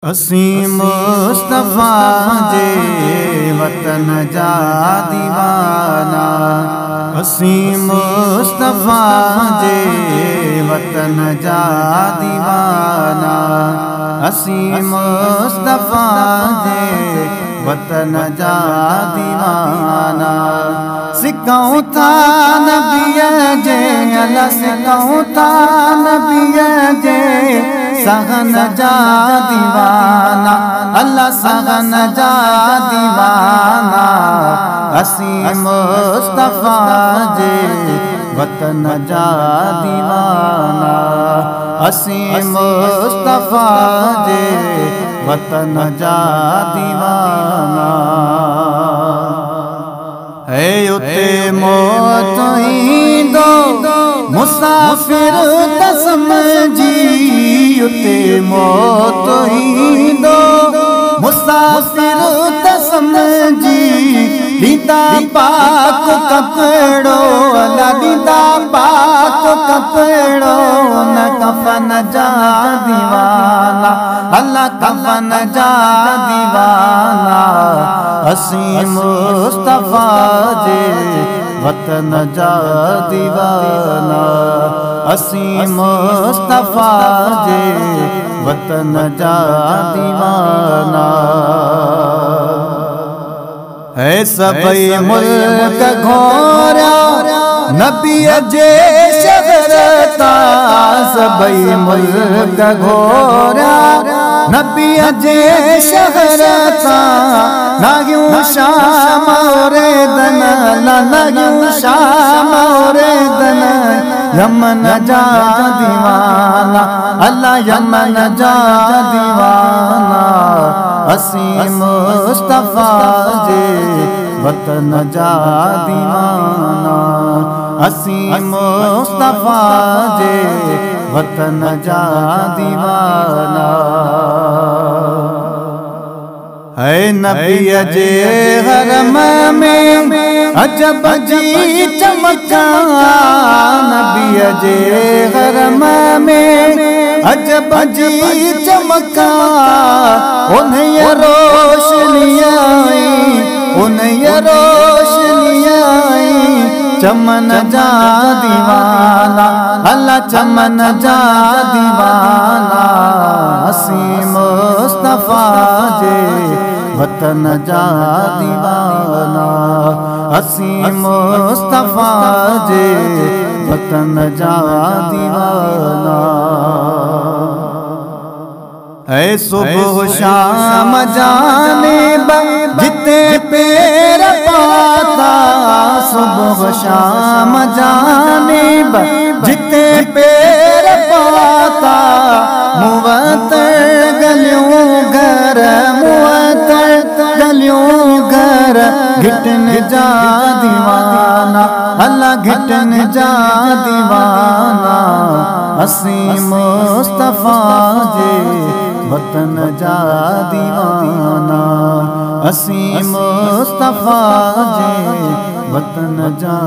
असीं मुस्तफा जे वतन जा दीवाना। असीं मुस्तफा जे वतन जा दीवाना। असीं मुस्तफा जे वतन जा दीवाना। सिकऊं था नबीअ जे अला सिकऊं था नबीअ जे सहन जा दीवाना। अल्लाह सहन जा दीवाना। असीं मुस्तफा जे वतन जा दीवाना। असीं मुस्तफा जे वतन जा दीवाना। है उते मौत ईंदो मुसाफिर त समझी। उते मौत ईंदो मुसाफिर त समझी। दीदा पाक कपड़ो अला दीदा पाक कपड़ो न कफन जा दीवाना। अल्लाह कफन जा दीवाना। असीं मुस्तफा जे वतन जा दीवाना। असीं मुस्तफा जे वतन जा दीवाना। है सबई मुल्क घोरा नबी जे शहरता। सबई मुल्क घोरा नबी जे शहरता। नागियूं शाम रे दन नागियूं शाम रे दन यमन जा दीवाना। अल्लाह यमन जा दीवाना। असीं मुस्तफा जे वतन जा दीवाना। असीं मुस्तफा जे वतन जा दीवाना। है नबी जे हरम में अजब जी चमका। नबी जे हरम में अजब जी चमका। उन्हें रोशनी आई उन्हें रोशनी आई। चमन जा दीवाना। अल्लाह चमन जा दीवाना। असीं मुस्तफा जे वतन जा दीवाना। असीं मुस्तफा जे वतन जा दीवाना। है सुबह शाम जाने जिते पैर पाता। सुबह शाम जाने जिते पैर पाता। मुवत्तर गलियों घर मुवत्तर गलियों घर। घिटन जा दीवाना। अल्लाह घिटन जा दीवाना। असीं मुस्तफा जे वतन जा दीवाना। असीं मुस्तफा जे वतन जा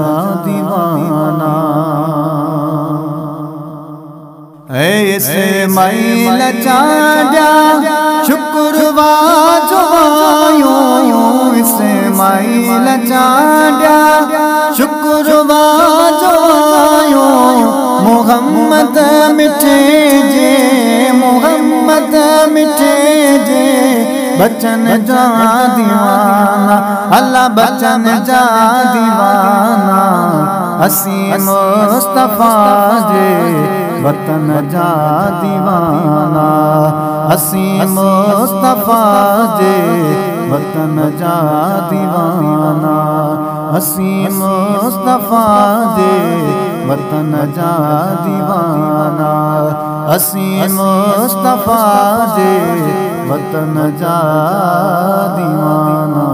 दीवाना। है इस्माइल चांजा शुक्रवार जो आयो। इस्माइल चांजा शुक्रवार जो आयो। मोहम्मद मिठे जे मोहम्मद मिठे जे बचन जा दीवाना। अल्लाह बचन जा दीवाना। असीं मुस्तफा जे वतन जा दीवाना। असीं मुस्तफा जे वतन जा दीवाना। असीं मुस्तफा जे वतन जा दीवाना। असीं मुस्तफा जे वतन जा दीवाना।